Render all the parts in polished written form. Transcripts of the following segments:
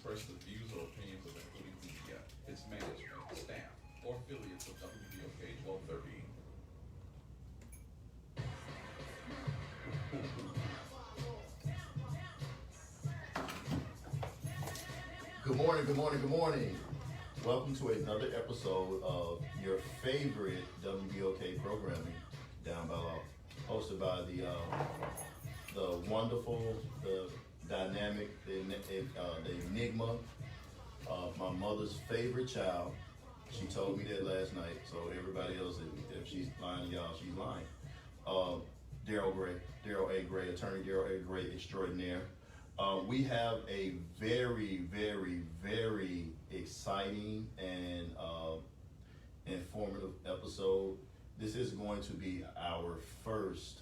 express the views or opinions of including media, its management, staff, or affiliates of WBOK 1230. Good morning, good morning, good morning. Welcome to another episode of your favorite WBOK programming, Down by Law, hosted by the wonderful, the dynamic, the enigma of my mother's favorite child. She told me that last night, so everybody else, if she's lying to y'all, she's lying. Daryl A. Gray, attorney Daryl A. Gray, extraordinaire. We have a very, very, very exciting and informative episode. This is going to be our first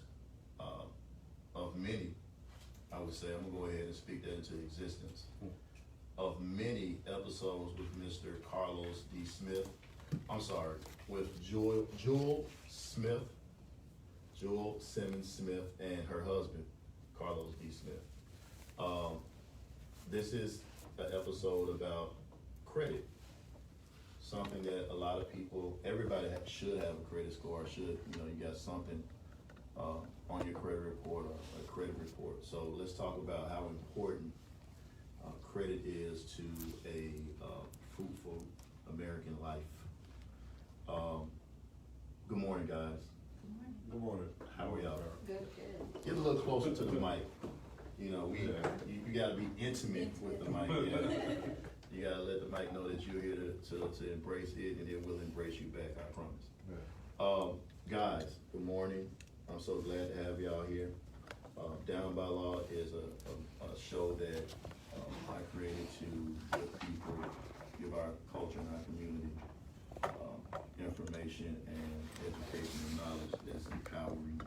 of many, I would say. I'm going to go ahead and speak that into existence. Of many episodes with Mr. Carlos D. Smith. I'm sorry, with Jule Smith, Jule Simmons Smith, and her husband, Carlos D. Smith. This is an episode about credit. Something that a lot of people, everybody should have a credit score, you got something on your credit report or a credit report. So let's talk about how important credit is to a fruitful American life. Good morning, guys. Good morning. How are y'all? Good. Get a little closer to the mic. You know, you gotta be intimate with the mic. You gotta let the mic know that you're here to embrace it, and it will embrace you back, I promise. Guys, good morning. I'm so glad to have y'all here. Down by Law is a show that I created to give people, give our culture and our community information and education and knowledge that's empowering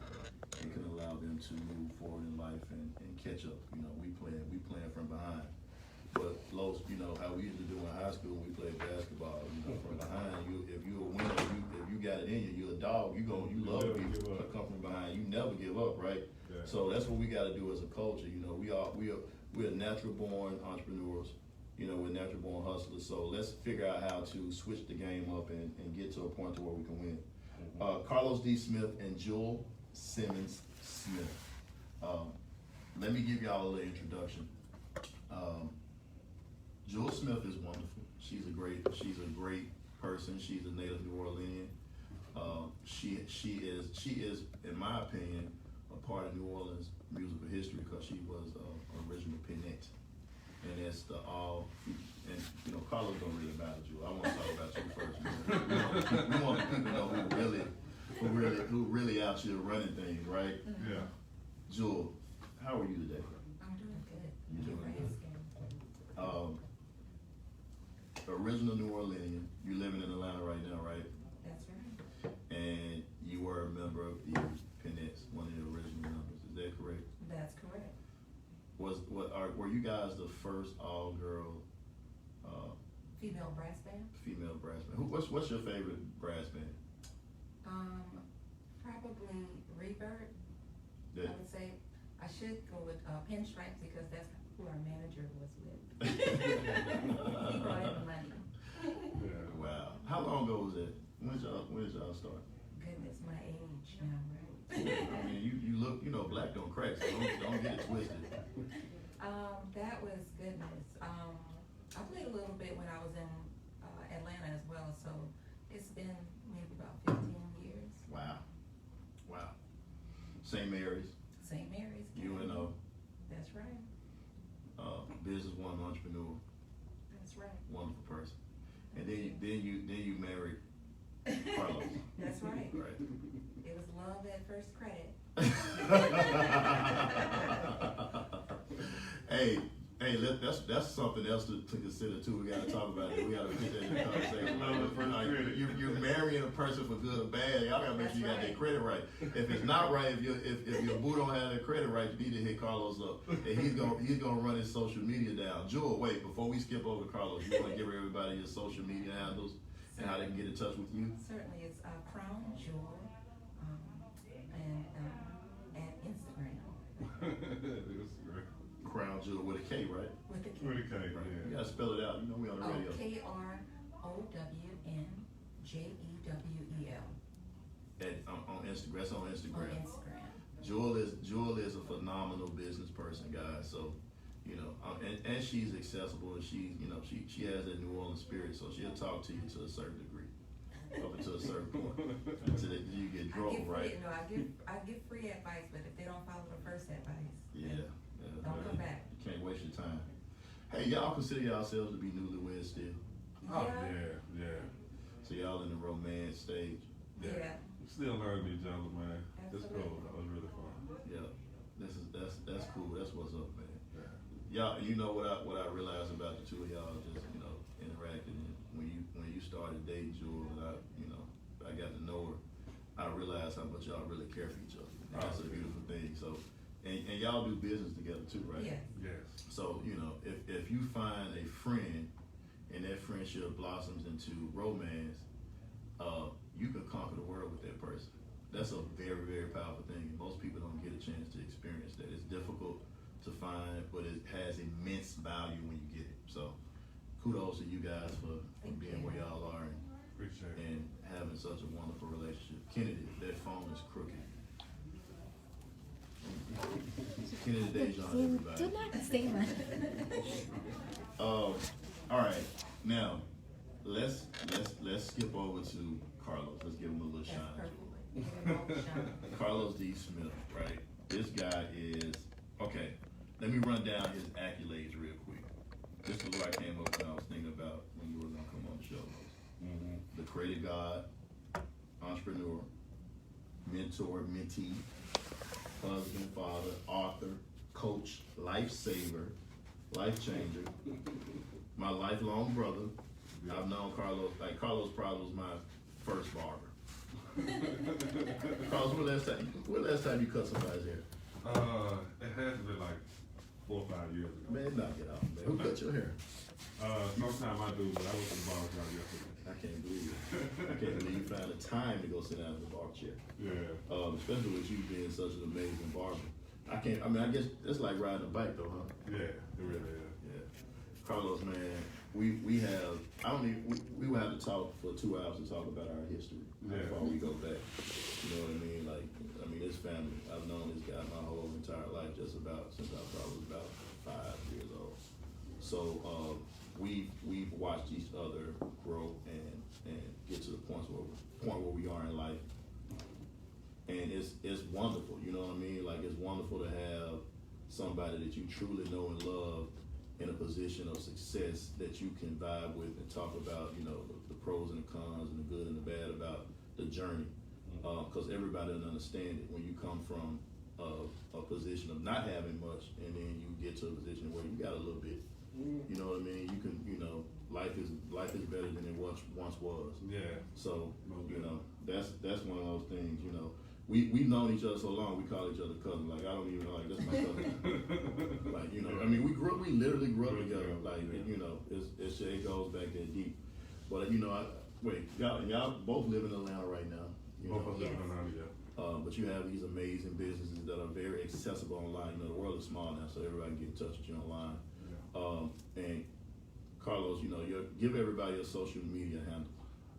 and can allow them to move forward in life and catch up. You know, we playing from behind. But Los, you know, how we used to do in high school when we played basketball, you know, from behind, if you're a winner, if you got it in you, you're a dog, you love to come from behind. You never give up, right? Yeah. So that's what we gotta do as a culture. You know, we're natural born entrepreneurs. You know, we're natural born hustlers. So let's figure out how to switch the game up and get to a point to where we can win. Carlos D. Smith and Jule Simmons Smith. Let me give y'all a little introduction. Jule Smith is wonderful. She's a great person. She's a native New Orleanian. She is, in my opinion, a part of New Orleans musical history because she was original Pinette. And that's and you know, Carlos don't really matter, Jule. I want to talk about you first. We want people to know who really out here running things, right? Yeah. Jule, how are you today? I'm doing good. You doing Thank good? for asking. Original New Orleanian. You're living in Atlanta right now, right? That's right. And you were a member of the Pinettes, one of the original members. Is that correct? That's correct. Were you guys the first all-girl Female brass band? female brass band? What's your favorite brass band? Probably Rebirth. I would say I should go with Pinstripes because that's who our manager was with. He brought in the money. Yeah. Wow. How long ago was that? When did y'all start? Goodness, my age now, right? I mean, you look, you know, black don't crack, so don't get it twisted. That was goodness. I played a little bit when I was in Atlanta as well, so it's been maybe about 15 years. Wow. St. Mary's. St. Mary's. UNO. That's right. Businesswoman, entrepreneur, That's right. wonderful person. And then you married Carlos. That's right. Right. It was love at first credit. Hey, that's something else to consider too. We gotta talk about it. We gotta put that in the conversation. You're marrying a person for good or bad. Y'all gotta make sure you got that credit right. If it's not right, if your boo don't have that credit right, you need to hit Carlos up, and he's gonna run his social media down. Jule, wait, before we skip over Carlos, you want to give everybody your social media handles and how they can get in touch with you? Certainly, it's Crown Jule, and at Instagram. Crown Jule with a K, right? With a K. With a K, Right. You yeah. gotta spell it out. You know we on the radio. KROWNJEWEL On Instagram. That's on on Instagram. Instagram. Jule is a phenomenal business person, guys. So, and she's accessible, and she has that New Orleans spirit. So she'll talk to you to a certain degree, up until a certain point, until you get drunk, right? I give free advice, but if they don't follow the first advice, Yeah. don't come back. You can't waste your time. Hey, y'all consider yourselves to be newlyweds still? Oh, yeah. So y'all in the romance stage? Yeah. Still learning each other, man. It's cool. Absolutely. That was really fun. Yeah. That's cool. That's what's up, man. Yeah. Y'all, you know what I realized about the two of y'all just interacting, and when you started dating Jule, and I got to know her, I realized how much y'all really care for each other. And that's a beautiful thing. So, and y'all do business together too, right? Yes. Yes. So if you find a friend and that friendship blossoms into romance, you can conquer the world with that person. That's a very, very powerful thing. Most people don't get a chance to experience that. It's difficult to find, but it has immense value when you get it. So kudos to you guys for being where y'all are Appreciate it. and having such a wonderful relationship. Kennedy, that phone is crooked. Kennedy Dejan, everybody. Do not say that. All right, now let's skip over to Carlos. Let's give him a little That's shine. perfect. Give it all a shot. Carlos D. Smith, right? This guy is okay. Let me run down his accolades real quick. This is what I came up when I was thinking about when you were gonna come on the show. Mm-hmm. The creative God, entrepreneur, mentor, mentee, husband, father, author, coach, lifesaver, life changer, my lifelong brother. I've known Carlos, Carlos probably was my first barber. Carlos, when last time you cut somebody's hair? It has been like 4 or 5 years ago. Man, knock it off, man. Who cut your hair? Sometime I do, but I went to the barber shop yesterday. I can't believe it. I can't believe you found the time to go sit down in the barber chair. Yeah. Especially with you being such an amazing barber. I guess it's like riding a bike though, huh? Yeah, it really is. Yeah. Carlos, man, we would have to talk for 2 hours to talk about our history. Yeah. Before we go back. You know what I mean? This family, I've known this guy my whole entire life, just about since I probably was about 5 years old. So we've watched each other grow and get to the point where we are in life. And it's wonderful, you know what I mean? Like, it's wonderful to have somebody that you truly know and love in a position of success that you can vibe with and talk about, the pros and the cons and the good and the bad about the journey. Because everybody doesn't understand it when you come from a position of not having much and then you get to a position where you got a little bit. You know what I mean? You can, life is better than it once was. Yeah. So, that's one of those things, we've known each other so long, we call each other cousins. Like, I don't even know, that's my cousin. We literally grew up together. Like, it goes back that deep. But, y'all both live in Atlanta right now. Both of us live in Atlanta, yeah. But you have these amazing businesses that are very accessible online. The world is small now, so everybody can get in touch with you online. Yeah. And Carlos, give everybody your social media handle.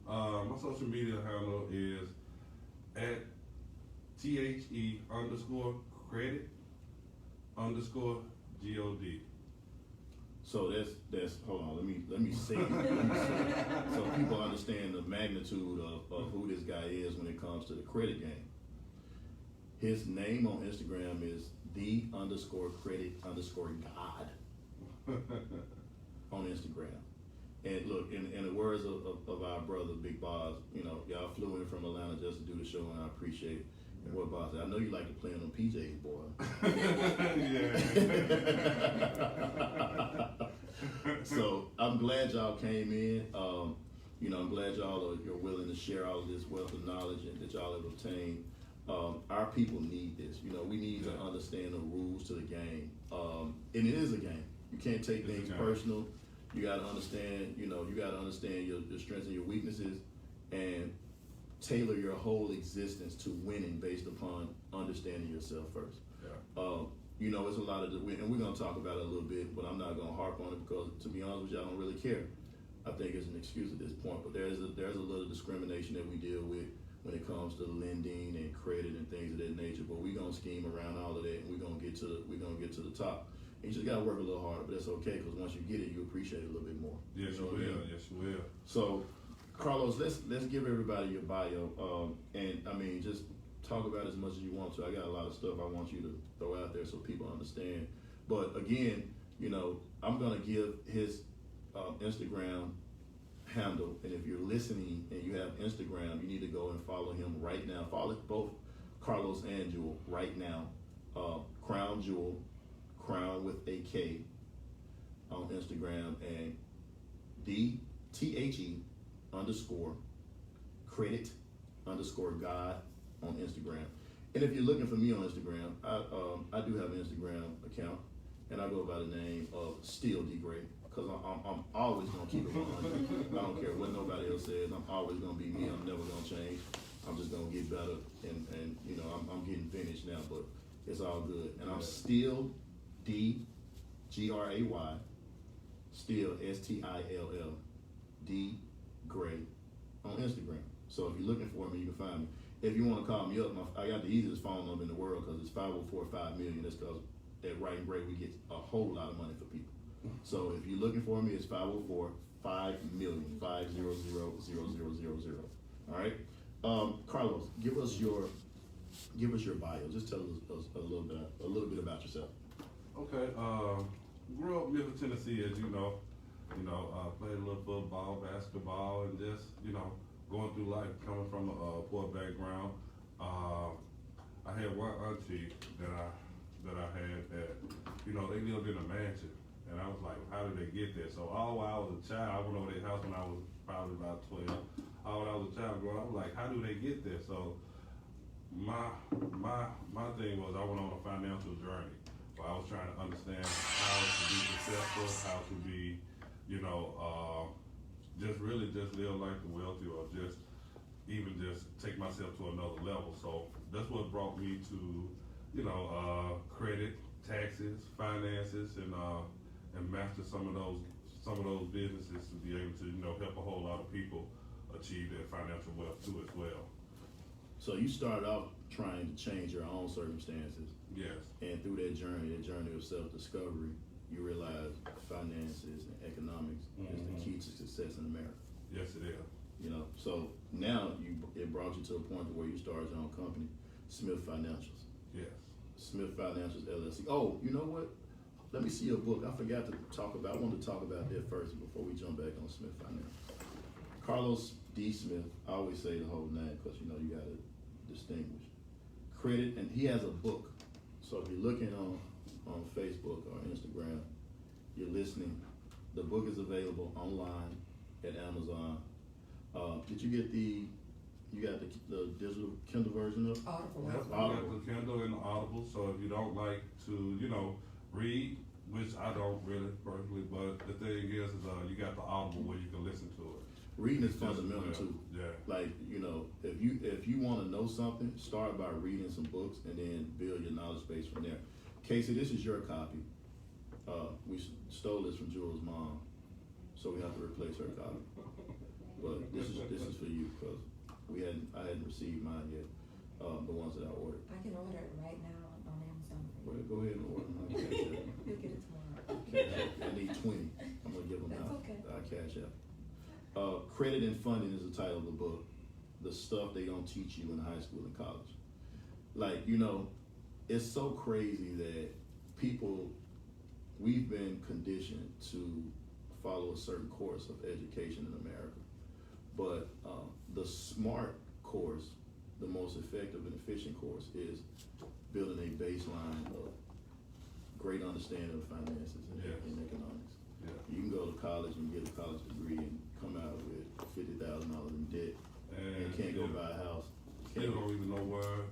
My social media handle is at THE_credit_GOD. So that's hold on, let me say it. So people understand the magnitude of who this guy is when it comes to the credit game. His name on Instagram is _credit_God on Instagram. And look, in the words of our brother Big Boz, y'all flew in from Atlanta just to do the show, and I appreciate it. And what Boz said, I know you like to play on them PJs, boy. So I'm glad y'all came in. I'm glad you're willing to share all of this wealth of knowledge that y'all have obtained. Our people need this. We need to understand the rules to the game. And it is a game. You can't take things personal. You got to understand, your strengths and your weaknesses, and tailor your whole existence to winning based upon understanding yourself first. Yeah. you know, it's a lot of, and we're going to talk about it a little bit, but I'm not going to harp on it because, to be honest with you, I don't really care. I think it's an excuse at this point, but there's a little discrimination that we deal with when it comes to lending and credit and things of that nature. But we're going to scheme around all of that, and we're going to get to the top. And you just got to work a little harder, but that's okay because once you get it, you appreciate it a little bit more. Yes, you will. Yes, you will. So, Carlos, let's give everybody your bio, and I mean, just talk about as much as you want to. I got a lot of stuff I want you to throw out there so people understand. But again, you know, I'm gonna give his Instagram handle, and if you're listening and you have Instagram, you need to go and follow him right now. Follow both Carlos and Jule right now. Crown Jule, Crown with a K on Instagram, and DTHE_credit_God on Instagram. And if you're looking for me on Instagram, I do have an Instagram account, and I go by the name of Still D Gray, because I'm always gonna keep it 100. I don't care what nobody else says. I'm always gonna be me. I'm never gonna change. I'm just gonna get better, and you know, I'm getting finished now, but it's all good. And I'm Still D Gray, Still STILL D Gray on Instagram. So if you're looking for me, you can find me. If you want to call me up, I got the easiest phone number in the world because it's 504-5-million. That's because at Writing Great we get a whole lot of money for people. So if you're looking for me, it's 504-5-million, 500-0000. All right, Carlos, give us your bio. Just tell us a little bit about yourself. Okay. Grew up in Middle Tennessee, as you know. Played a little football, basketball, and just going through life, coming from a poor background. I had one auntie that I had that, they lived in a mansion. And I was like, how did they get there? So all while I was a child, I went over their house when I was probably about 12. All while I was a child growing up, I was like, how do they get there? So my thing was I went on a financial journey where I was trying to understand how to be successful, how to be, just live like the wealthy, or just take myself to another level. So that's what brought me to, credit, taxes, finances, and master some of those businesses to be able to, help a whole lot of people achieve their financial wealth too as well. So you started out trying to change your own circumstances. Yes. And through that journey of self-discovery, you realize finances and economics is the key to success in America. Yes, it is. So now it brought you to a point where you started your own company, Smith Financials. Yes. Smith Financials LLC. Oh, you know what? Let me see your book. I forgot to talk about. I wanted to talk about that first before we jump back on Smith Financials. Carlos D. Smith. I always say the whole name because you got to distinguish. Credit, and he has a book. So if you're looking on Facebook or Instagram, you're listening. The book is available online at Amazon. Did you get the digital Kindle version of it? Audible. Yep, I got the Kindle and the Audible. So if you don't like to, read, which I don't really personally, but the thing is you got the Audible where you can listen to it. Reading is fundamental too. Yeah. Like, if you want to know something, start by reading some books and then build your knowledge base from there. Casey, this is your copy. We stole this from Jule's mom, so we have to replace her copy. But this is for you because I hadn't received mine yet. The ones that I ordered. I can order it right now on Amazon. Well, go ahead and order them. You'll get it tomorrow. I need 20. I'm gonna give them That's out. okay. Cash out. Credit and Funding is the title of the book. The stuff they don't teach you in high school and college. Like, it's so crazy that we've been conditioned to follow a certain course of education in America. But the SMART course, the most effective and efficient course, is building a baseline of great understanding of finances and economics. Yeah. You can go to college and get a college degree and come out with $50,000 in debt and can't go buy a house. Still don't even know where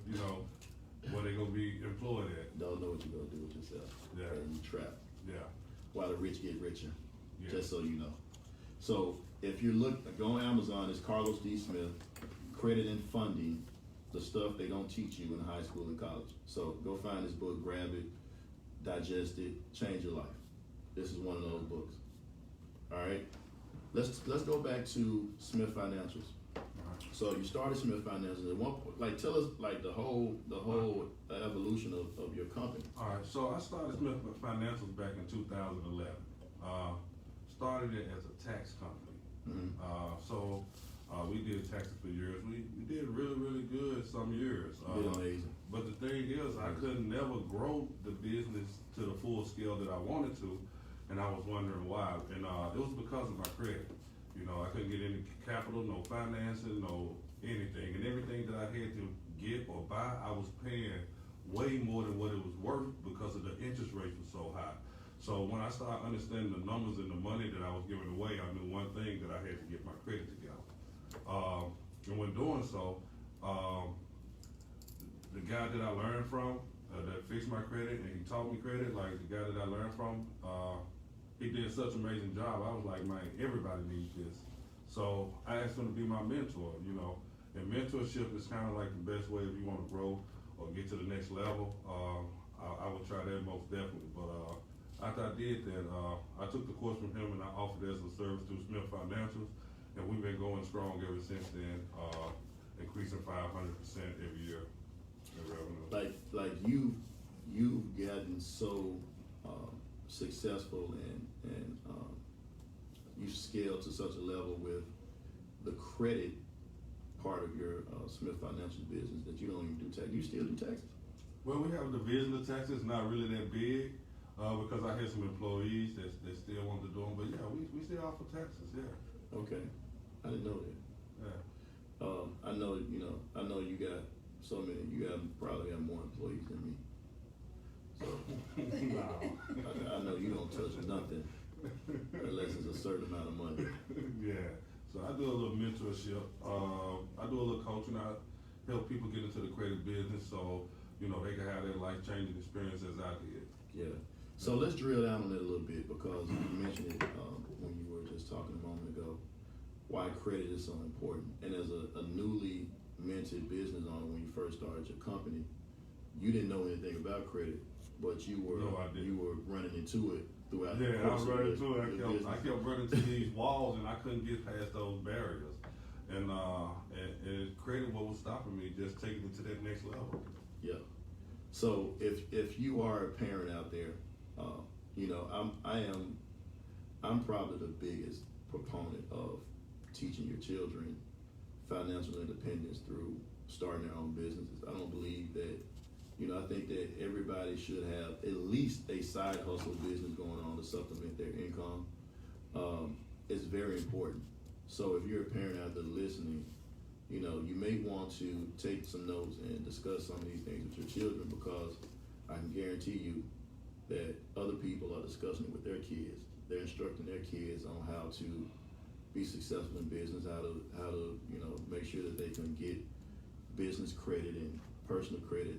they're gonna be employed at. Don't know what you're gonna do with yourself. Yeah. And you trapped. Yeah. While the rich get richer. Yeah. Just so you know. So if you go on Amazon, it's Carlos D. Smith, Credit and Funding, the stuff they don't teach you in high school and college. So go find this book, grab it. digest it, change your life. This is one of those books. All right, let's go back to Smith Financials. So you started Smith Financials at one point. Like, tell us like the whole evolution of your company. All right, so I started Smith Financials back in 2011. Started it as a tax company. We did taxes for years. We did really good some years. Did amazing. But the thing is, I could never grow the business to the full scale that I wanted to, and I was wondering why. And it was because of my credit. You know, I couldn't get any capital, no financing, no anything. And everything that I had to get or buy, I was paying way more than what it was worth because of the interest rates were so high. So when I started understanding the numbers and the money that I was giving away, I knew one thing, that I had to get my credit together. And when doing so, the guy that I learned from, that fixed my credit and he taught me credit, like the guy that I learned from, he did such an amazing job. I was like, man, everybody needs this. So I asked him to be my mentor, you know. And mentorship is kind of like the best way if you want to grow or get to the next level. I would try that most definitely. But after I did that, I took the course from him and I offered it as a service through Smith Financials. And we've been going strong ever since then, increasing 500% every year in revenue. Like you've gotten so successful and you've scaled to such a level with the credit part of your Smith Financial business that you don't even do tax. You still do taxes? Well, we have a division of taxes, not really that big, because I had some employees that still want to do them. But yeah, we still offer taxes. Yeah. Okay. I didn't know that. Yeah. I know you got so many. You probably have more employees than me. So I know you don't touch nothing unless it's a certain amount of money. Yeah. So I do a little mentorship. I do a little coaching. I help people get into the credit business so you know they can have that life-changing experience as I did. Yeah. So let's drill down on it a little bit because you mentioned it when you were just talking a moment ago. Why credit is so important. And as a newly minted business owner, when you first started your company, you didn't know anything about credit, but you were running into it throughout the Yeah, I course was of running into it. your I kept running to these walls and I couldn't get past those barriers. And credit what was stopping me, just taking it to that next level. Yeah. So if you are a parent out there, you know, I'm probably the biggest proponent of teaching your children financial independence through starting their own businesses. I don't believe that, you know, I think that everybody should have at least a side hustle business going on to supplement their income. It's very important. So if you're a parent out there listening, you know, you may want to take some notes and discuss some of these things with your children because I can guarantee you that other people are discussing it with their kids. They're instructing their kids on how to be successful in business, how to you know make sure that they can get business credit and personal credit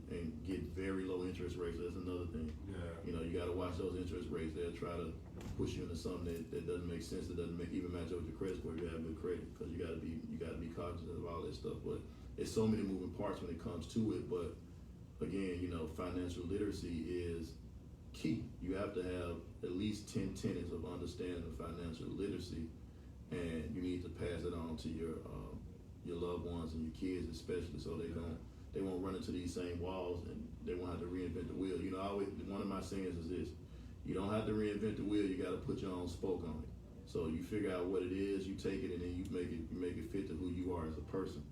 and get very low interest rates. That's another thing. Yeah. You know, you got to watch those interest rates. They'll try to push you into something that doesn't make sense. That doesn't even match up with your credit score. You have good credit because you got to be cognizant of all that stuff. But it's so many moving parts when it comes to it. But again, you know, financial literacy is key. You have to have at least 10 tenets of understanding of financial literacy. And you need to pass it on to your loved ones and your kids especially, so they won't run into these same walls and they won't have to reinvent the wheel. You know, one of my sayings is this: you don't have to reinvent the wheel. You got to put your own spoke on it. So you figure out what it is, you take it, and then you make it fit to who you are as a person.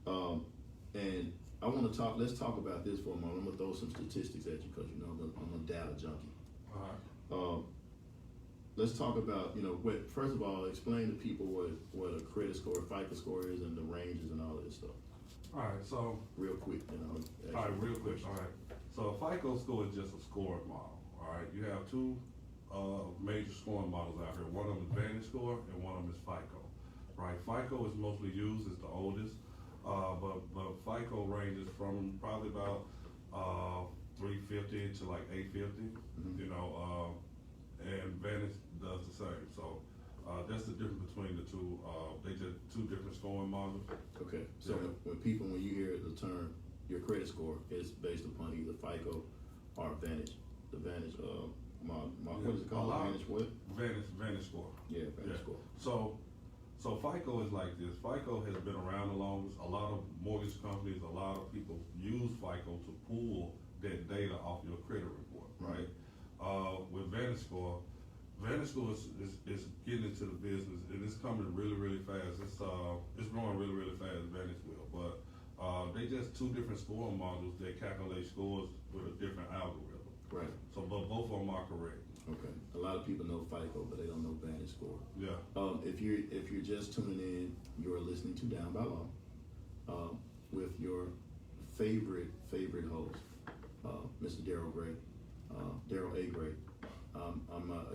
And I want to talk. Let's talk about this for a moment. I'm gonna throw some statistics at you because you know I'm a data junkie. All right. Let's talk about, you know, first of all, explain to people what a credit score, FICO score is, and the ranges and all this stuff. All right, so real quick, you know. All right, real quick. All right. So a FICO score is just a scoring model. All right, you have two major scoring models out here. One of them is Vantage Score, and one of them is FICO. Right, FICO is mostly used, it's the oldest, but FICO ranges from probably about 350 to like 850. Mm-hmm. You know, and Vantage does the same. So that's the difference between the two. They just two different scoring models. Okay. So Yeah. when you hear the term your credit score, it's based upon either FICO or Vantage. the Vantage, what is it called? Vantage what? Vantage score. Yeah, Vantage score. So FICO is like this. FICO has been around the longest. A lot of mortgage companies, a lot of people use FICO to pull that data off your credit report, right? With Vantage score is getting into the business, and it's coming really, really fast. It's growing really, really fast. Vantage will, but they just two different scoring modules that calculate scores with a different algorithm. Right. So, but both of them are correct. Okay. A lot of people know FICO, but they don't know Vantage score. Yeah. If you're just tuning in, you're listening to Down by Law, with your favorite host, Mr. Daryl Gray, Daryl A. Gray. I'm my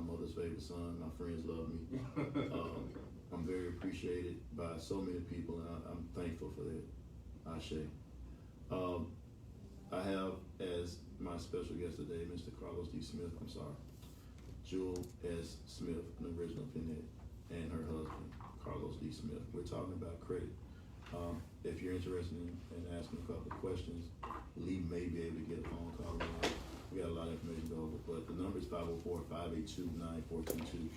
mother's favorite son. My friends love me. I'm very appreciated by so many people, and I'm thankful for that. Ashe. I have as my special guest today, Mr. Carlos D. Smith. I'm sorry, Jule S. Smith, an original Pinhead, and her husband, Carlos D. Smith. We're talking about credit. If you're interested in asking a couple of questions, Lee may be able to get a phone call. We got a lot of information to go over, but the number is 504-582-9422.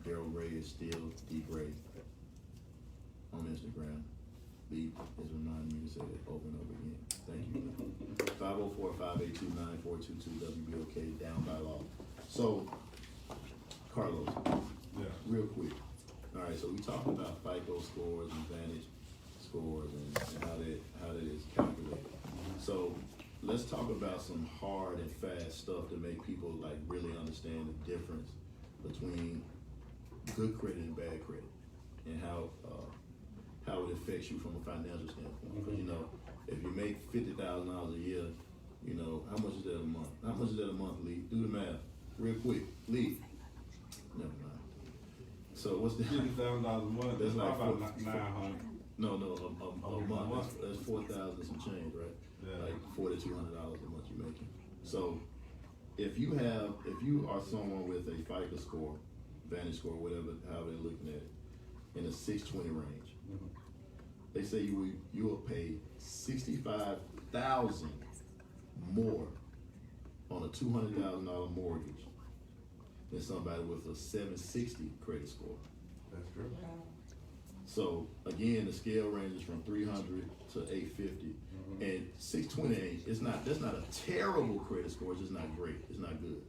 Daryl Gray is still D. Gray on Instagram. Lee is reminding me to say that over and over again. Thank you. 504-582-9422 WBOK Down by Law. So, Carlos, real quick. All right, so we talked about FICO scores and Vantage scores and how that is calculated. So let's talk about some hard and fast stuff to make people like really understand the difference between good credit and bad credit, and how it affects you from a financial standpoint. Because if you make $50,000 a year, how much is that a month? How much is that a month, Lee? Do the math real quick, Lee. Never mind. So what's the $50,000 a month? That's like about 900. No, a month. That's 4,000 some change, right? Yeah. Like $4,200 a month you're making. So if you are someone with a FICO score, Vantage score, whatever, how they're looking at it, in a 620 range, they say you will pay $65,000 more on a $200,000 mortgage than somebody with a 760 credit score. That's true. So again, the scale ranges from 300 to 850, and 620 that's not a terrible credit score. It's just not great. It's not good.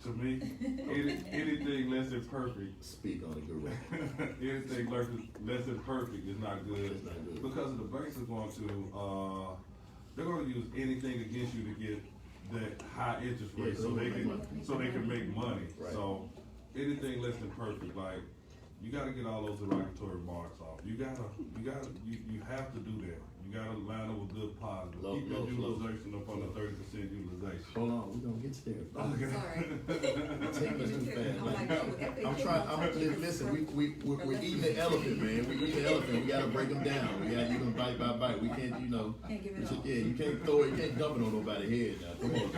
To me, anything less than perfect. Speak on it, good way. Anything less than perfect is not good. It's not good. Because the banks are going to they're going to use anything against you to get that high interest rate, Yeah, so they can make money. Right. So anything less than perfect, like you got to get all those derogatory marks off. You have to do that. You got to line up with good positive. Keep your utilization up on the 30% utilization. Hold on, we're gonna get to there. Okay. Take us too fast. I'm trying. Listen, we're eating the elephant, man. We're eating the elephant. We gotta break them down. We gotta eat them bite by bite. We can't, Can't give it all. Yeah, you can't throw it. You can't dump it on nobody's head. Now, come on.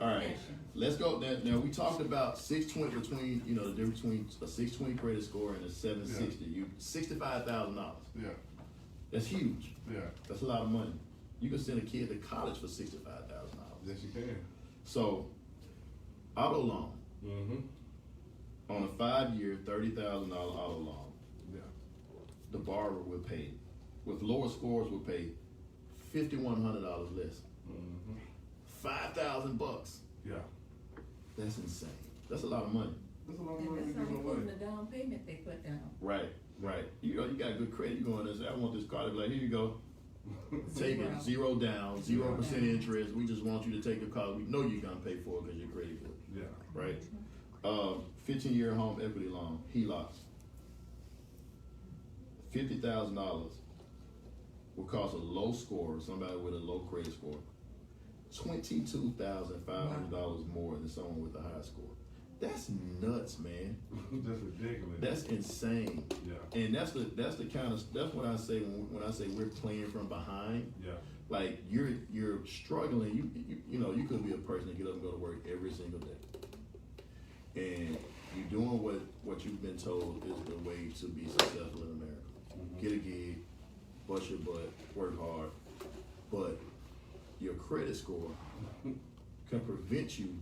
All right, let's go. Now we talked about 620 between the difference between a 620 credit score and a 760. You $65,000. Yeah. That's huge. Yeah. That's a lot of money. You can send a kid to college for $65,000. Yes, you can. So, auto loan Mm-hmm. on a 5-year, $30,000 auto loan, Yeah. the borrower will pay, with lower scores, will pay $5,100 less. Mm-hmm. $5,000. Yeah. That's insane. That's a lot of money. That's a lot of And money that's to not give away. including the down payment they put down. Right. You got good credit. You go in there and say, I want this car. They're like, here you go. Take it, 0 down, 0% interest. We just want you to take the car. We know you're gonna pay for it because you're credit good. Yeah. Right? 15-year home equity loan, HELOCs. $50,000 will cost a low score, somebody with a low credit score, $22,500 more than someone with a high score. That's nuts, man. That's ridiculous. That's insane. Yeah. And that's what I say when I say we're playing from behind. Yeah. Like you're struggling. You could be a person that get up and go to work every single day, and you're doing what you've been told is the way to be successful in America. Mm-hmm. Get a gig, bust your butt, work hard, but your credit score can prevent you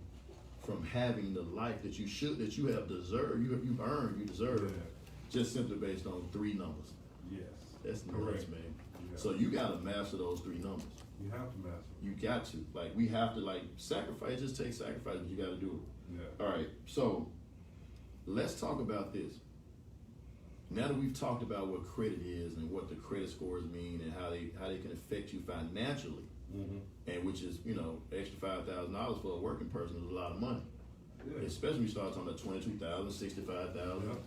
from having the life that you have deserved, you've earned, you deserve, Yeah. just simply based on 3 numbers. Yes. That's nuts, correct, man. Yeah. So you gotta master those 3 numbers. You have to master. You got to. Like, we have to, like, sacrifice, just take sacrifice, but you gotta do it. Yeah. All right, so let's talk about this. Now that we've talked about what credit is and what the credit scores mean and how they can affect you financially, Mm-hmm. and which is, extra $5,000 for a working person is a lot of money. Yeah. Especially when you start talking about 22,000, 65,000.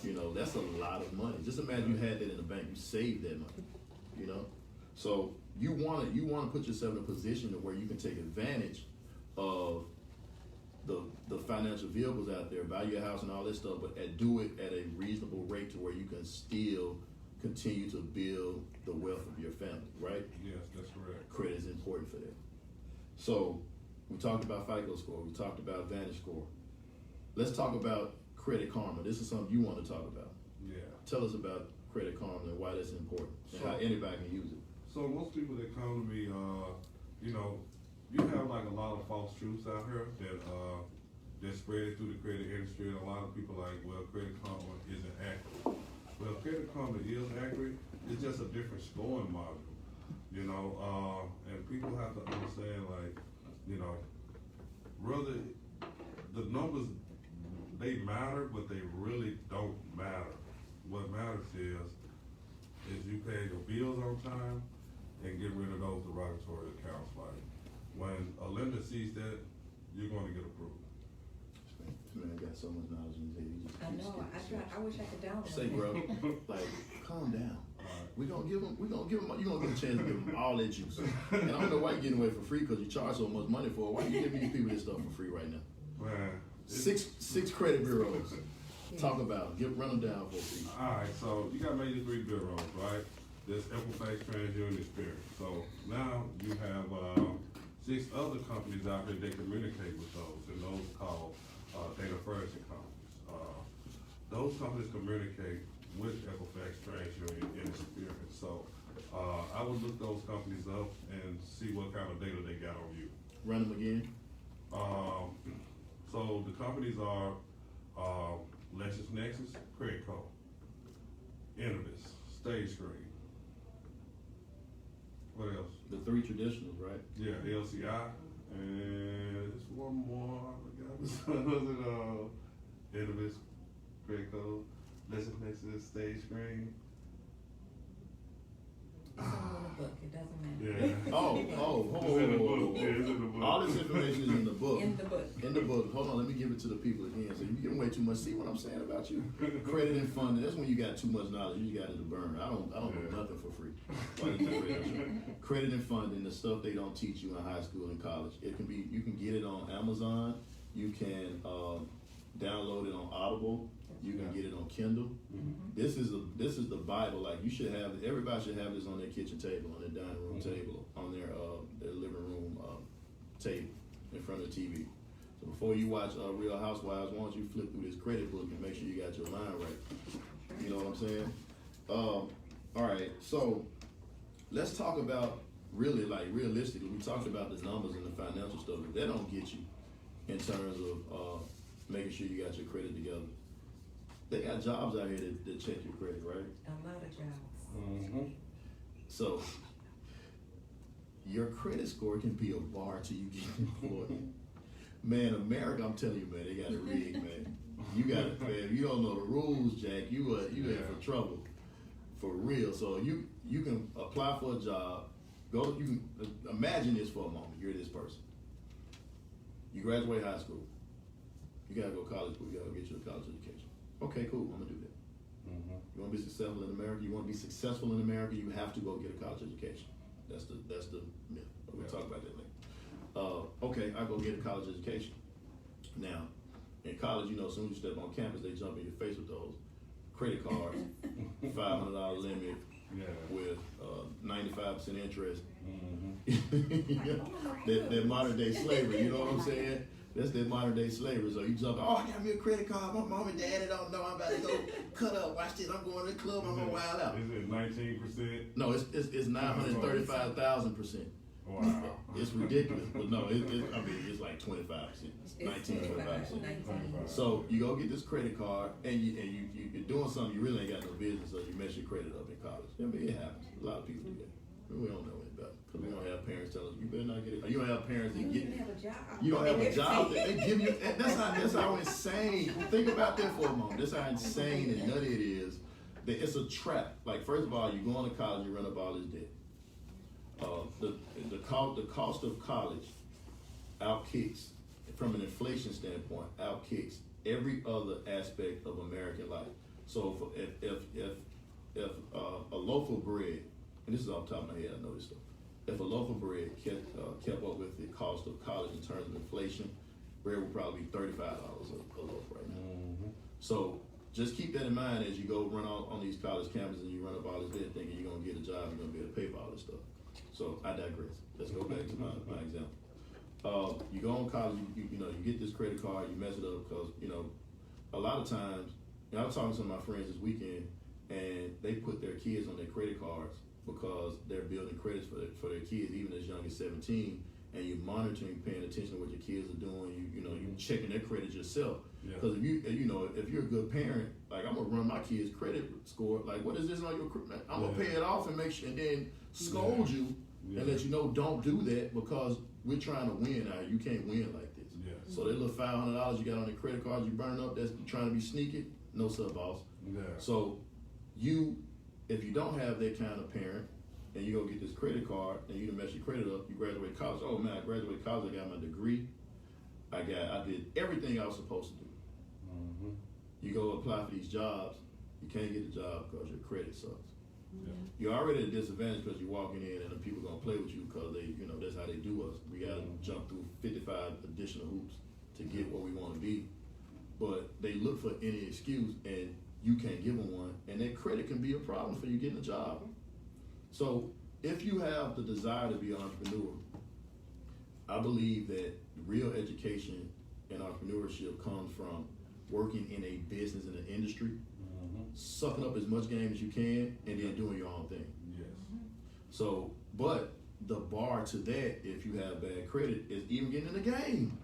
Yeah. That's a lot of money. Just imagine you had that in the bank, you saved that money. So you want to put yourself in a position to where you can take advantage of the financial vehicles out there, buy your house and all this stuff, but do it at a reasonable rate to where you can still continue to build the wealth of your family, right? Yes, that's correct. Credit is important for that. So we talked about FICO score, we talked about Vantage score. Let's talk about Credit Karma. This is something you want to talk about. Yeah. Tell us about Credit Karma and why that's important and how anybody can use it. So most people that come to me, you have like a lot of false truths out here that spread through the credit industry, and a lot of people like, well, Credit Karma isn't accurate. Well, Credit Karma is accurate. It's just a different scoring module, and people have to understand, really, the numbers, they matter, but they really don't matter. What matters is you pay your bills on time and get rid of those derogatory accounts. Like, when a lender sees that, you're going to get approved. This man got so much knowledge in his head. I know. I wish I could download. Say, bro, like, calm down. We're gonna give him. You're gonna get a chance to give them all that juice. And I don't know why you're getting away for free because you charge so much money for it. Why are you giving these people this stuff for free right now? Man, Six credit bureaus. Talk about it. Run them down for free. all right, so you got maybe 3 bureaus, right? There's Equifax, TransUnion, Experian. So now you have 6 other companies out there that communicate with those, and those are called data furnishing companies. Those companies communicate with Equifax, TransUnion, and Experian. So I would look those companies up and see what kind of data they got on you. Run them again. So the companies are LexisNexis, Credit Code, Innovis, Stage Screen. What else? The 3 traditionals, right? Yeah, LCI, and there's one more. I forgot. Was it Innovis, Credit Code, LexisNexis, Stage Screen? It's all in the book. It doesn't matter. Yeah. Oh. It's in the book. Yeah, it's in the book. All this information is in the book. In the book. In the book. Hold on, let me give it to the people again. So you're giving away too much. See what I'm saying about you? Credit and funding. That's when you got too much knowledge. You got it to burn. I don't know nothing for free. Credit and funding, the stuff they don't teach you in high school and college. You can get it on Amazon. You can download it on Audible. You can get it on Kindle. Mm-hmm. This is the Bible. Like, everybody should have this on their kitchen table, on their dining room table, on their living room table in front of the TV. So before you watch Real Housewives, why don't you flip through this credit book and make sure you got your line right? You know what I'm saying? All right, so let's talk about realistically. We talked about the numbers and the financial stuff. If that don't get you in terms of making sure you got your credit together, they got jobs out here that check your credit, right? A lot of jobs. Mm-hmm. So your credit score can be a bar till you get employed. Man, America, I'm telling you, man, they got it rigged, man. You got it, man. If you don't know the rules, Jack, you in for trouble, for real. So you can apply for a job. You can imagine this for a moment. You're this person. You graduate high school. You gotta go to college school. You gotta get you a college education. Okay, cool. I'm gonna do that. Mm-hmm. You want to be successful in America? You want to be successful in America? You have to go get a college education. That's the myth. We'll talk about that later. Okay, I go get a college education. Now, in college, as soon as you step on campus, they jump in your face with those credit cards, $500 limit with 95% interest. Mm-hmm. that modern day slavery. You know what I'm saying? That's that modern day slavery. So you jump, I got me a credit card. My mom and daddy don't know. I'm about to go cut up. Watch this. I'm going to the club. I'm gonna wild out. Is it 19%? No, it's 935,000%. Wow. It's ridiculous, but no, I mean, it's like 25%, 19, 25%. 19. So you go get this credit card, and you're doing something you really ain't got no business, so you mess your credit up in college. I mean, it happens. A lot of people do that. We don't know any better because we don't have parents tell us you better not get it. You don't have parents You that don't get. even have a job. You don't have a job that they give you. And that's how insane. Think about that for a moment. That's how insane and nutty it is. That it's a trap. Like, first of all, you go into college, you run up all this debt. The cost of college outkicks, from an inflation standpoint, outkicks every other aspect of American life. So if a loaf of bread, and this is off the top of my head, I know this stuff. If a loaf of bread kept up with the cost of college in terms of inflation, bread would probably be $35 a loaf right now. Mm-hmm. So just keep that in mind as you go run out on these college campuses and you run up all this debt thinking you're gonna get a job, you're gonna be able to pay for all this stuff. So I digress. Let's go back to my example. You go on college, you get this credit card, you mess it up because, a lot of times, I was talking to some of my friends this weekend, and they put their kids on their credit cards because they're building credits for their kids, even as young as 17, and you're monitoring, paying attention to what your kids are doing. You checking their credit yourself. Because if you're a good parent, like, I'm gonna run my kid's credit score. Like, what is this on your credit? I'm gonna pay it off and make sure, and then scold you and let you know don't do that because we're trying to win out here. You can't win like this. So that little $500 you got on the credit card you burning up, that's trying to be sneaky. No, sir, boss. So if you don't have that kind of parent, and you go get this credit card, and you done mess your credit up, you graduate college. Oh man, I graduated college, I got my degree. I did everything I was supposed to do. Mm-hmm. You go apply for these jobs, you can't get the job because your credit sucks. Yeah. You're already at a disadvantage because you're walking in and the people gonna play with you because that's how they do us. We gotta jump through 55 additional hoops to get where we want to be. But they look for any excuse, and you can't give them one, and that credit can be a problem for you getting a job. So if you have the desire to be an entrepreneur, I believe that real education and entrepreneurship comes from working in a business, in an industry, sucking up as much game as you can, and then doing your own thing. Yes. So, but the bar to that, if you have bad credit, is even getting in the game.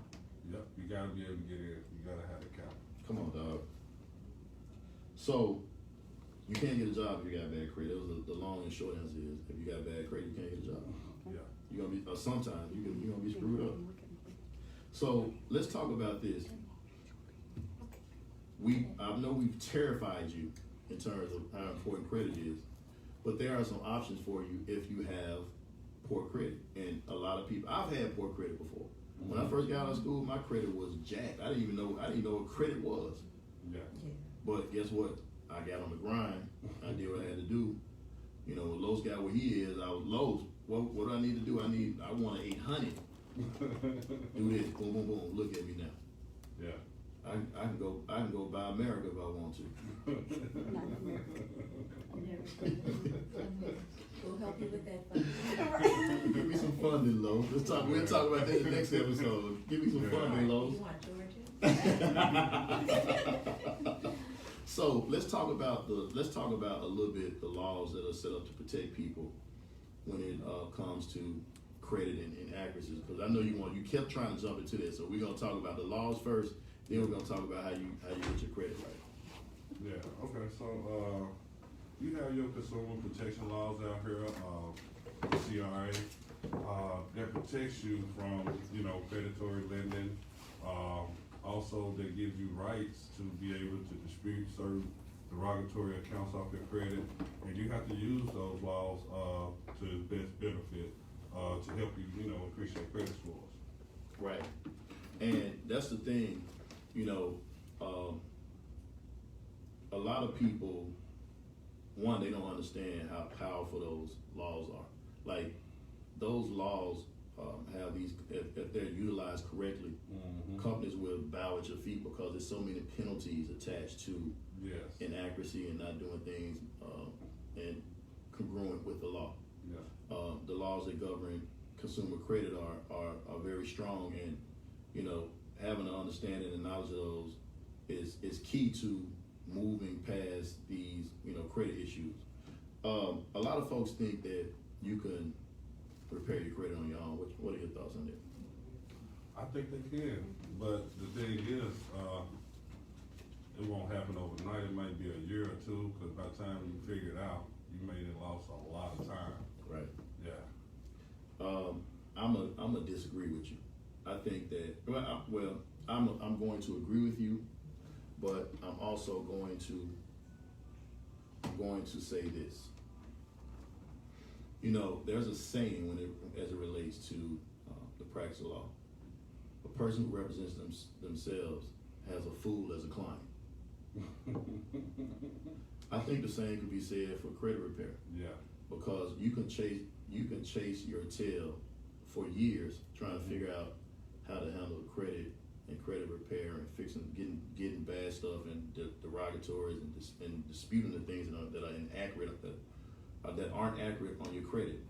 Yep. You gotta be able to get in. You gotta have the capital. Come on, dog. So, you can't get a job if you got bad credit. The long and short answer is, if you got bad credit, you can't get a job. Yeah. You're gonna be, sometimes you're gonna be screwed up. So let's talk about this. I know we've terrified you in terms of how important credit is, but there are some options for you if you have poor credit. And a lot of people, I've had poor credit before. When I first got out of school, my credit was jacked. I didn't even know what credit was. Yeah. But guess what? I got on the grind. I did what I had to do. Los got where he is. I was Los. What do I need to do? I want an 800. Do this. Boom, boom, boom. Look at me now. Yeah. I can go buy America if I want to. We'll help you with that funding. Give me some funding, Los. We'll talk about that in the next episode. Give me some funding, Los. You want Georgia? So let's talk about a little bit the laws that are set up to protect people when it comes to credit and accuracies. Because I know you kept trying to jump into this, so we're gonna talk about the laws first. Then we're gonna talk about how you get your credit right. Yeah. Okay. So you have your consumer protection laws out here, CRA, that protects you from predatory lending. Also, that gives you rights to be able to dispute certain derogatory accounts off your credit, and you have to use those laws to best benefit to help you, increase your credit scores. Right, and that's the thing, a lot of people, one, they don't understand how powerful those laws are. Like, those laws have these, if they're utilized correctly, companies will bow at your feet because there's so many penalties attached to inaccuracy and not doing things and congruent with the law. Yeah. The laws that govern consumer credit are very strong, and having an understanding and knowledge of those is key to moving past these credit issues. A lot of folks think that you can repair your credit on your own. What are your thoughts on that? I think they can, but the thing is, it won't happen overnight. It might be a year or two, because by the time you figure it out, you may have lost a lot of time. Right. Yeah. I'm gonna disagree with you. I think that I'm going to agree with you, but I'm also going to say this. You know, there's a saying as it relates to the practice of law. A person who represents themselves has a fool as a client. I think the same could be said for credit repair. Yeah. Because you can chase your tail for years trying to figure out how to handle credit and credit repair and getting bad stuff and derogatories and disputing the things that are inaccurate that aren't accurate on your credit.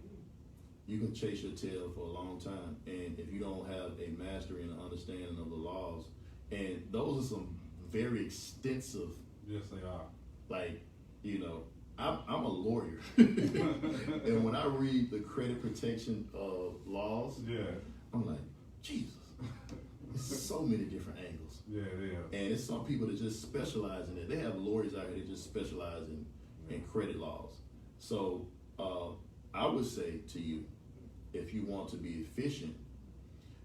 You can chase your tail for a long time, and if you don't have a mastery and an understanding of the laws, and those are some very extensive. Yes, they are. Like, you know, I'm a lawyer, and when I read the credit protection laws, Yeah. I'm like, Jesus, there's so many different angles. Yeah, it is. And it's some people that just specialize in it. They have lawyers out here that just specialize in credit laws. So I would say to you, if you want to be efficient,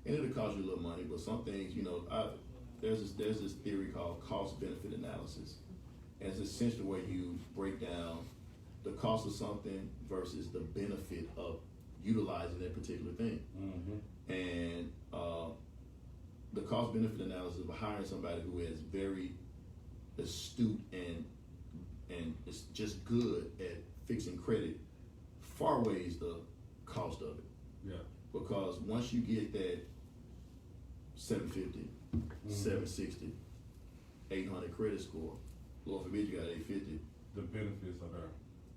and it'll cost you a little money, but some things, you know, there's this theory called cost-benefit analysis. And it's essentially where you break down the cost of something versus the benefit of utilizing that particular thing. Mm-hmm. And the cost-benefit analysis of hiring somebody who is very astute and is just good at fixing credit far weighs the cost of it. Yeah. Because once you get that 750, 760, 800 credit score, Lord forbid you got 850. The benefits are there.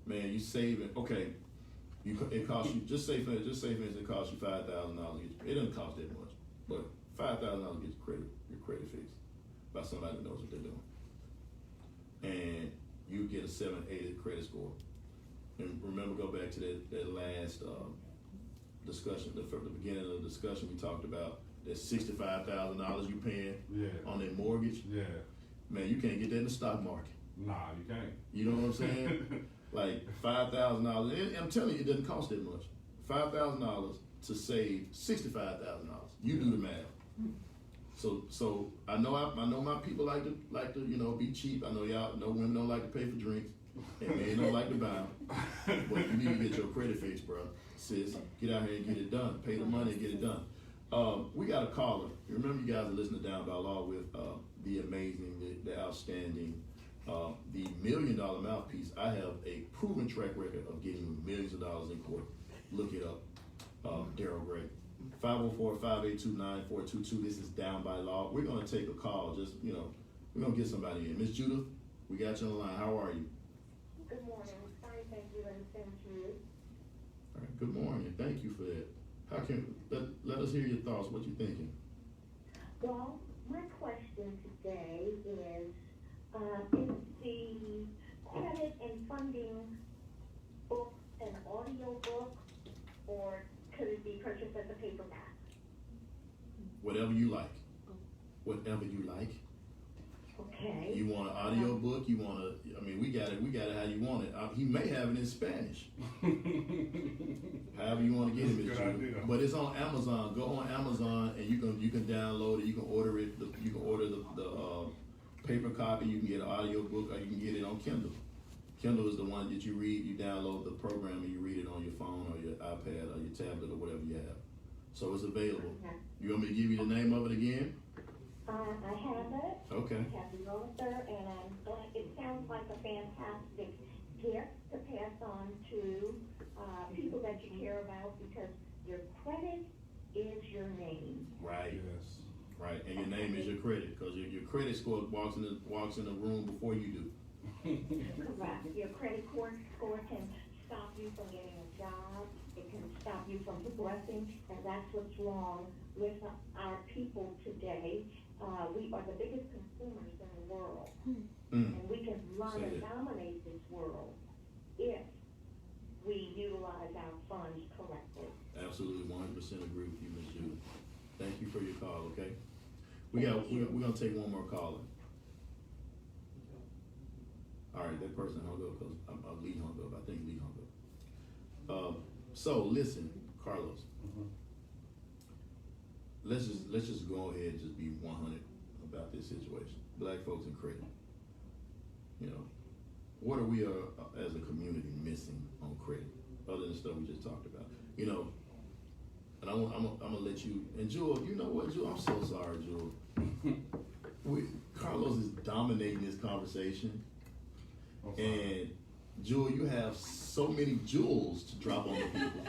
Man, you saving. Okay, it costs you. Just say for instance, it costs you $5,000. It doesn't cost that much, but $5,000 gets your credit fixed by somebody that knows what they're doing, and you get a 780 credit score. And remember, go back to that last discussion, the beginning of the discussion. We talked about that $65,000 you paying on that mortgage. Yeah. Man, you can't get that in the stock market. Nah, you can't. You know what I'm saying? Like $5,000. I'm telling you, it doesn't cost that much. $5,000 to save $65,000. You do the math. So I know my people like to be cheap. I know women don't like to pay for drinks, and men don't like to buy them. But you need to get your credit fixed, bro. Sis, get out here and get it done. Pay the money and get it done. We got a caller. You remember, you guys are listening to Down by Law with the amazing, the outstanding, the $1 Million Mouthpiece. I have a proven track record of getting millions of dollars in court. Look it up. Daryl Gray. 504-582-9422. This is Down by Law. We're going to take a call. We're going to get somebody in. Miss Jule, we got you on the line. How are you? Good morning. Fine, thank you, and thank you. All right. Good morning. Thank you for that. Let us hear your thoughts. What you thinking? Well, my question today is the credit and funding book an audio book, or could it be purchased as a paperback? Whatever you like. Whatever you like. Okay. You want an audio book? We got it how you want it. He may have it in Spanish. However you want to get it, Ms. Jule. But it's on Amazon. Go on Amazon and you can download it. You can order it. You can order the paper copy. You can get an audio book, or you can get it on Kindle. Kindle is the one that you read. You download the program and you read it on your phone or your iPad or your tablet or whatever you have. So it's available. Okay. You want me to give you the name of it again? I have it. Okay. I have the author, and I'm glad. It sounds like a fantastic gift to pass on to people that you care about, because your credit is your name. Right. Yes. Right. And your name is your credit, because your credit score walks in the room before you do. Correct. Your credit score can stop you from getting a job. It can stop you from progressing, and that's what's wrong with our people today. We are the biggest consumers in the world, and we can run and dominate this world if we utilize our funds correctly. absolutely 100% agree with you, Ms. Jule. Thank you for your call, okay? We're gonna take one more caller. All right, that person hung up because Lee hung up. I think Lee hung up. So listen, Carlos. Mhm. Let's just go ahead and just be 100 about this situation. Black folks in credit. You know, what are we as a community missing on credit, other than the stuff we just talked about? You know, and I'm gonna let you. And Jule, you know what, Jule? I'm so sorry, Jule. Carlos is dominating this conversation, and Jule, you have so many jewels to drop on the people.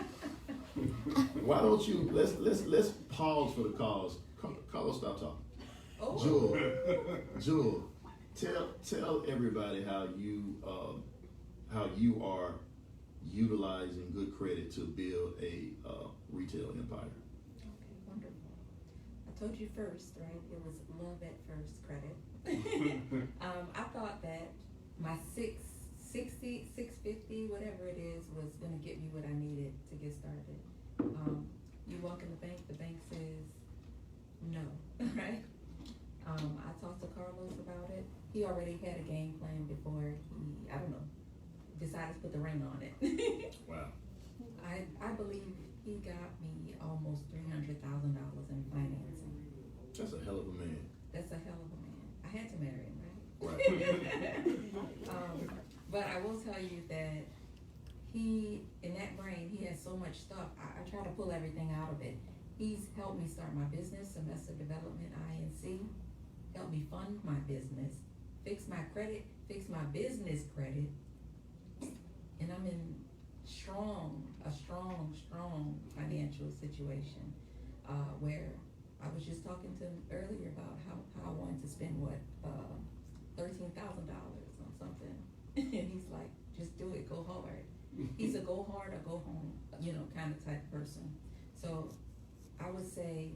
Why don't you let's pause for the cause. Carlos, stop talking. Oh. Jule, tell everybody how you are utilizing good credit to build a retail empire. Okay, wonderful. I told you first, right? It was love at first credit. I thought that my 660, 650, whatever it is, was gonna get me what I needed to get started. You walk in the bank says no, right? I talked to Carlos about it. He already had a game plan before he, I don't know, decided to put the ring on it. Wow. I believe he got me almost $300,000 in financing. That's a hell of a man. That's a hell of a man. I had to marry him, right? Right. But I will tell you that he, in that brain, he has so much stuff. I try to pull everything out of it. He's helped me start my business, Semester Development INC, helped me fund my business, fix my credit, fix my business credit, and I'm in a strong financial situation, where I was just talking to him earlier about how I wanted to spend $13,000 on something, and he's like, just do it, go hard. He's a go hard or go home, kind of type person. So I would say,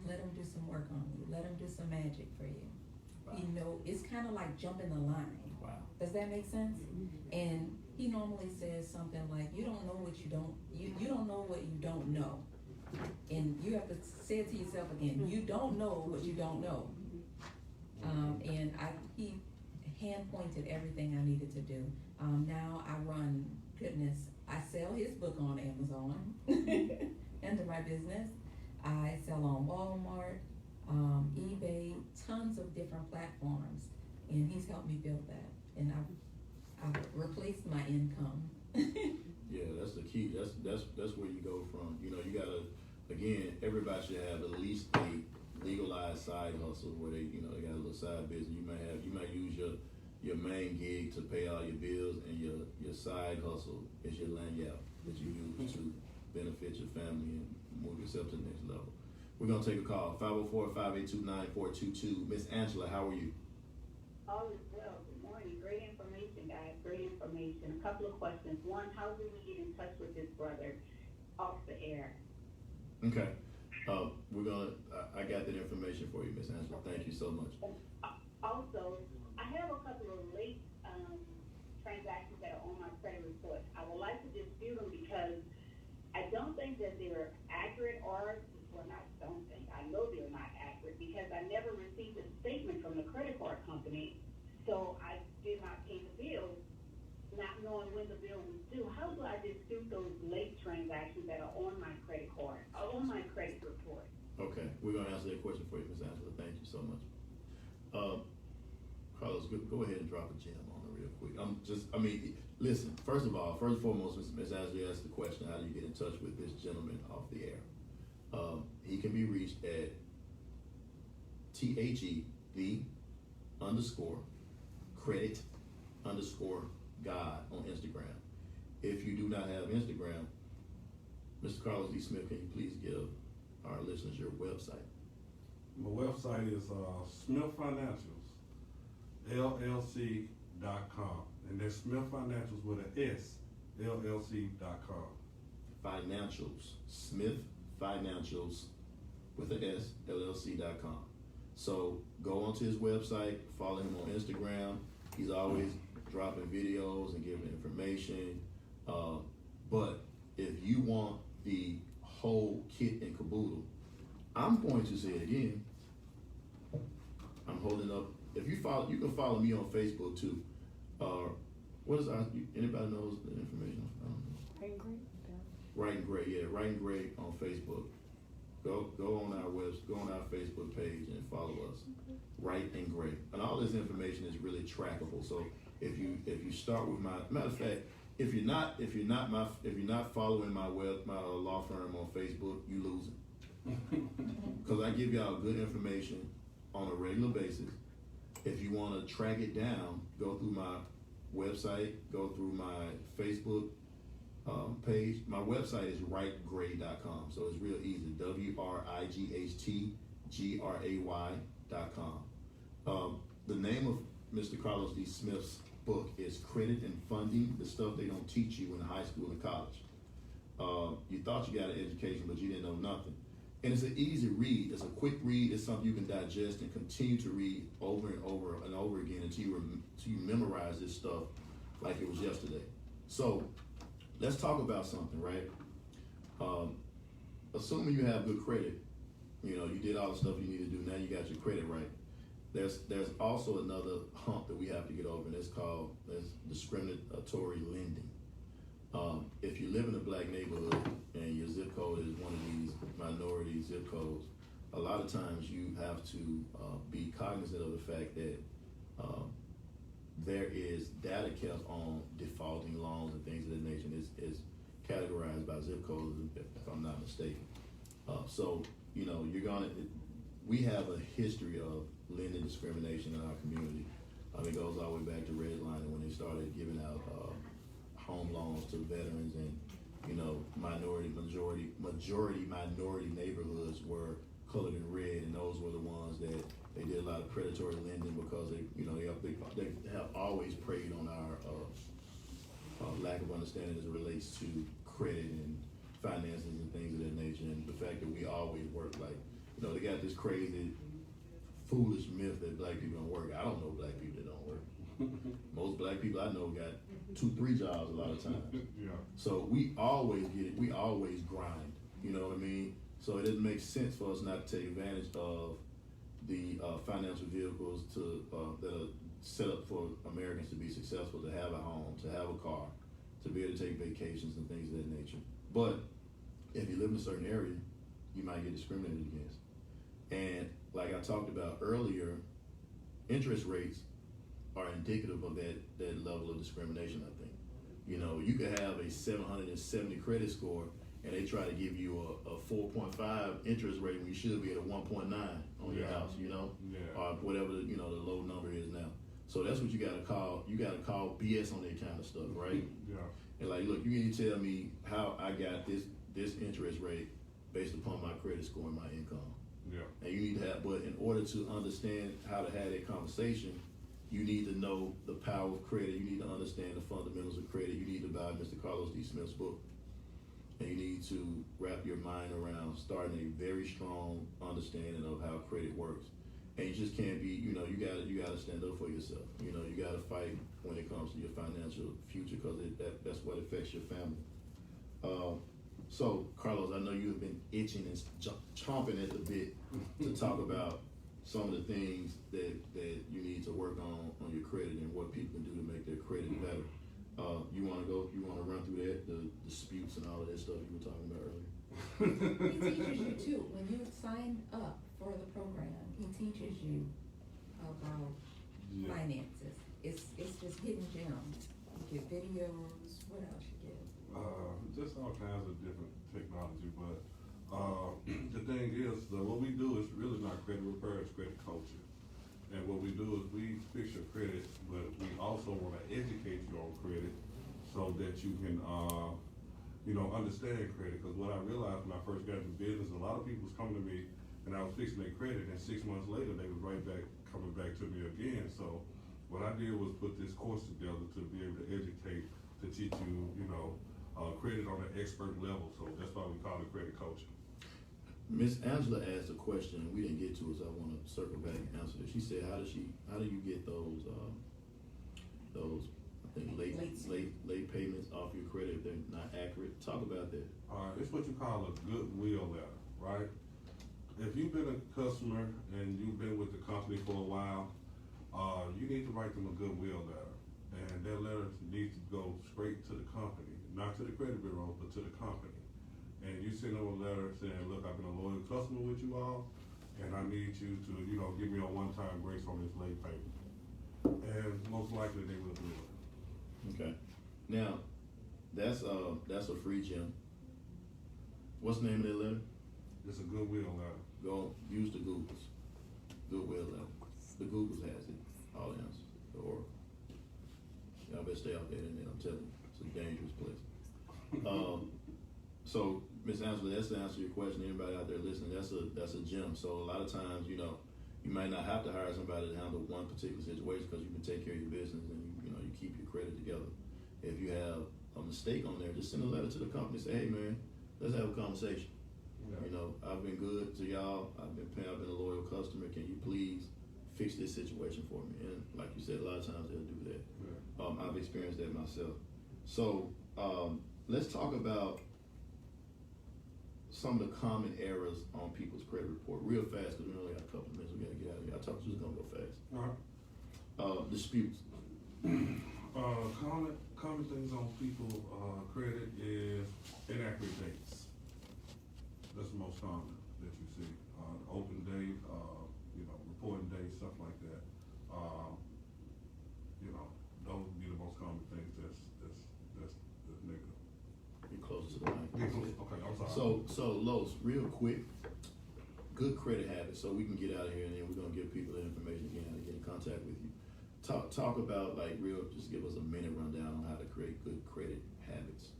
let him do some work on you. Let him do some magic for you. Wow. It's kind of like jumping the line. Wow. Does that make sense? And he normally says something like, you don't know what you don't know. And you have to say it to yourself again. You don't know what you don't know. And he hand pointed everything I needed to do. Now I sell his book on Amazon under my business. I sell on Walmart, eBay, tons of different platforms, and he's helped me build that. And I've replaced my income. Yeah, that's the key. That's where you go from. You gotta, again, everybody should have at least a legalized side hustle where they got a little side business. You might use your main gig to pay all your bills, and your side hustle is your lanyard that you use to benefit your family and move yourself to the next level. We're gonna take a call. 504-582-9422. Miss Angela, how are you? All is well. Good morning. Great information, guys. Great information. A couple of questions. One, how do we get in touch with this brother off the air? Okay. I got that information for you, Miss Angela. Thank you so much. Also, I have a couple of late transactions that are on my credit report. I would like to dispute them because I don't think that they're accurate, I know they're not accurate because I never received a statement from the credit card company, so I did not pay the bill, not knowing when the bill was due. How do I dispute those late transactions that are on my credit card, on my credit report? Okay, we're gonna answer that question for you, Miss Angela. Thank you so much. Carlos, go ahead and drop a gem on it real quick. Listen, first and foremost, Miss Angela asked the question, how do you get in touch with this gentleman off the air? He can be reached at @the_credit_God on Instagram. If you do not have Instagram, Mr. Carlos D. Smith, can you please give our listeners your website? My website is Smith Financials, LLC.com. And there's Smith Financials with an S, LLC.com. Financials, Smith Financials with an S, LLC.com. So go onto his website, follow him on Instagram. He's always dropping videos and giving information. But if you want the whole kit and caboodle, I'm going to say it again. I'm holding up. If you follow, you can follow me on Facebook too. What is anybody knows the information? I don't know. Right and Gray, yeah, Right and Gray on Facebook. Go on our Facebook page and follow us. Right and Gray, and all this information is really trackable. So if you start with matter of fact, if you're not following my law firm on Facebook, you losing. Because I give y'all good information on a regular basis. If you want to track it down, go through my website, go through my Facebook page. My website is rightgray.com, so it's real easy. WRIGHTGRAY.com. The name of Mr. Carlos D. Smith's book is Credit and Funding, the stuff they don't teach you in high school and college. You thought you got an education, but you didn't know nothing. And it's an easy read. It's a quick read. It's something you can digest and continue to read over and over and over again until you memorize this stuff like it was yesterday. So let's talk about something, right? Assuming you have good credit, you did all the stuff you need to do. Now you got your credit right. There's also another hump that we have to get over, and it's called discriminatory lending. If you live in a black neighborhood and your zip code is one of these minority zip codes, a lot of times you have to be cognizant of the fact that there is data kept on defaulting loans and things of that nature. Is categorized by zip codes, if I'm not mistaken. So we have a history of lending discrimination in our community. It goes all the way back to redlining when they started giving out home loans to veterans, and majority minority neighborhoods were colored in red, and those were the ones that they did a lot of predatory lending because they have always preyed on our lack of understanding as it relates to credit and finances and things of that nature, and the fact that we always work like they got this crazy foolish myth that black people don't work. I don't know black people that don't work. Most black people I know got 2-3 jobs a lot of times. Yeah. So we always get it. We always grind. You know what I mean? So it doesn't make sense for us not to take advantage of the financial vehicles that are set up for Americans to be successful, to have a home, to have a car, to be able to take vacations and things of that nature. But if you live in a certain area, you might get discriminated against. And like I talked about earlier, interest rates are indicative of that level of discrimination, I think. You could have a 770 credit score and they try to give you a 4.5 interest rate when you should be at a 1.9 on your house, or whatever the low number is now. So that's what you gotta call. You gotta call BS on that kind of stuff, right? Yeah. And like, look, you need to tell me how I got this interest rate based upon my credit score and my income. Yeah. And you need to have, but in order to understand how to have that conversation, you need to know the power of credit. You need to understand the fundamentals of credit. You need to buy Mr. Carlos D. Smith's book. And you need to wrap your mind around starting a very strong understanding of how credit works. And you just can't be, you gotta stand up for yourself. You gotta fight when it comes to your financial future, because that's what affects your family. So, Carlos, I know you have been itching and chomping at the bit to talk about some of the things that you need to work on your credit and what people can do to make their credit better. You want to run through that, the disputes and all of that stuff you were talking about earlier? He teaches you too. When you sign up for the program, he teaches you about finances. It's just hidden gems. You get videos. What else you get? Just all kinds of different technology, but the thing is, what we do is really not credit repair, it's credit coaching. And what we do is we fix your credit, but we also want to educate you on credit so that you can, understand credit. Because what I realized when I first got into business, a lot of people was coming to me and I was fixing their credit, and 6 months later they was coming back to me again. So what I did was put this course together to be able to educate, to teach you, credit on an expert level. So that's why we call it credit coaching. Miss Angela asked a question we didn't get to it, so I want to circle back and answer it. She said, how do you get those And late payments off your credit if they're not accurate. Talk about that. It's what you call a goodwill letter, right? If you've been a customer and you've been with the company for a while, you need to write them a goodwill letter. And that letter needs to go straight to the company, not to the credit bureau, but to the company. And you send them a letter saying, look, I've been a loyal customer with you all, and I need you to, give me a one-time grace on this late payment. And most likely they will do it. Okay. Now, that's a free gem. What's the name of that letter? It's a goodwill letter. Go use the Googles. Goodwill letter. The Googles has it. All the answers. The Oracle. Y'all better stay out there, and I'm telling you, it's a dangerous place. So, Ms. Angela, that's to answer your question. Anybody out there listening, that's a gem. So a lot of times, you might not have to hire somebody to handle one particular situation because you can take care of your business and you keep your credit together. If you have a mistake on there, just send a letter to the company and say, hey man, let's have a conversation. Yeah. I've been good to y'all. I've been a loyal customer. Can you please fix this situation for me? And like you said, a lot of times they'll do that. Yeah. I've experienced that myself. So let's talk about some of the common errors on people's credit report real fast because we only got a couple of minutes. We got to get out of here. I talked just gonna go fast. All right. Disputes. Common things on people's credit is inaccurate dates. That's the most common that you see. Open date, reporting date, stuff like that. Those would be the most common things that's negative. Be closer to the mic. Okay, I'm sorry. So Los, real quick, good credit habits. So we can get out of here and then we're gonna give people the information again how to get in contact with you. Talk about just give us a minute rundown on how to create good credit habits.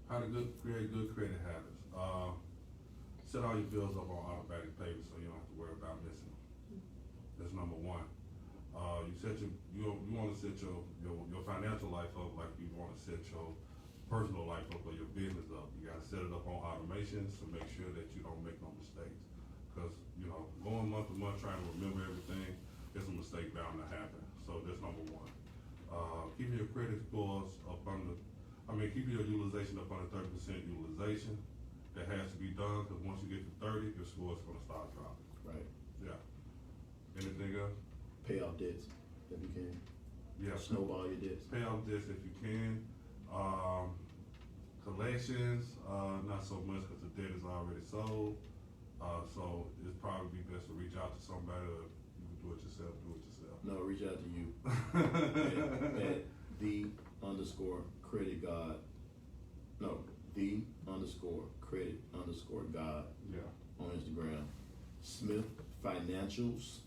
How to create good credit habits. Set all your bills up on automatic payments so you don't have to worry about missing them. That's number one. You want to set your financial life up like you want to set your personal life up or your business up. You got to set it up on automations to make sure that you don't make no mistakes. Because going month to month trying to remember everything, there's a mistake bound to happen. So that's number one. Keeping your credit scores keeping your utilization up under 30% utilization. That has to be done because once you get to 30, your score is going to start dropping. Right. Yeah. Anything else? Pay off debts if you can. Yeah. Snowball your debts. Pay off debts if you can. Collections, not so much because the debt is already sold. So it's probably best to reach out to somebody. Or you can do it yourself. No, reach out to you at the_credit God. No, the_credit_God. Yeah. On Instagram. Smith Financials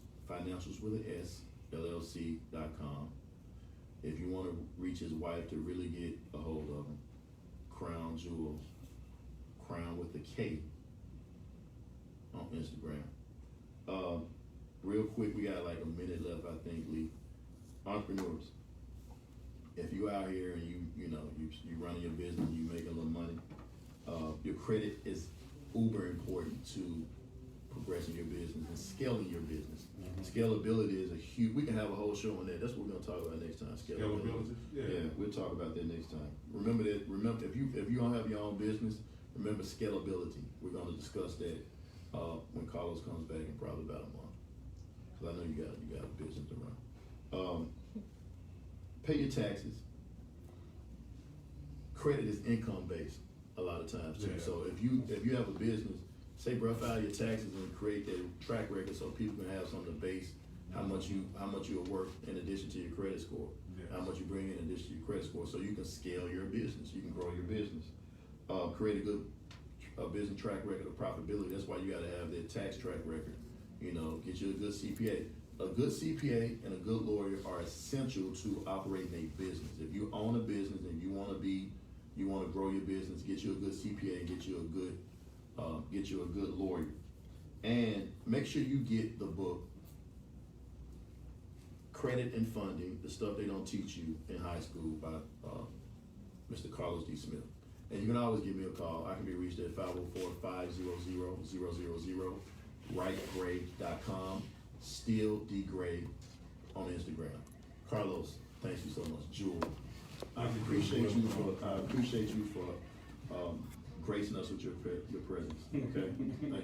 with an S, LLC.com. If you want to reach his wife to really get a hold of him, Crown Jule, Crown with a K on Instagram. Real quick, we got like a minute left, I think, Lee. Entrepreneurs, if you out here and you running your business, you making a little money, your credit is uber important to progressing your business and scaling your business. Mm-hmm. Scalability is we can have a whole show on that. That's what we're gonna talk about next time. Scalability. Yeah, we'll talk about that next time. Remember if you don't have your own business, remember scalability. We're gonna discuss that when Carlos comes back in probably about a month. Because I know you got a business to run. Pay your taxes. Credit is income based a lot of times too. Yeah. So if you have a business, say bro, file your taxes and create that track record so people can have something to base how much you're worth in addition to your credit score. Yes. How much you bring in addition to your credit score, so you can scale your business. You can grow your business. Create a good business track record of profitability. That's why you got to have that tax track record. Get you a good CPA. A good CPA and a good lawyer are essential to operating a business. If you own a business and you want to grow your business, get you a good CPA and get you a good lawyer. And make sure you get the book, Credit and Funding, the stuff they don't teach you in high school by Mr. Carlos D. Smith. And you can always give me a call. I can be reached at 504-500-0000, writegray.com, Still D Gray on Instagram. Carlos, Thank you so much, Jule. I appreciate you for gracing us with your presence. Okay, thank you.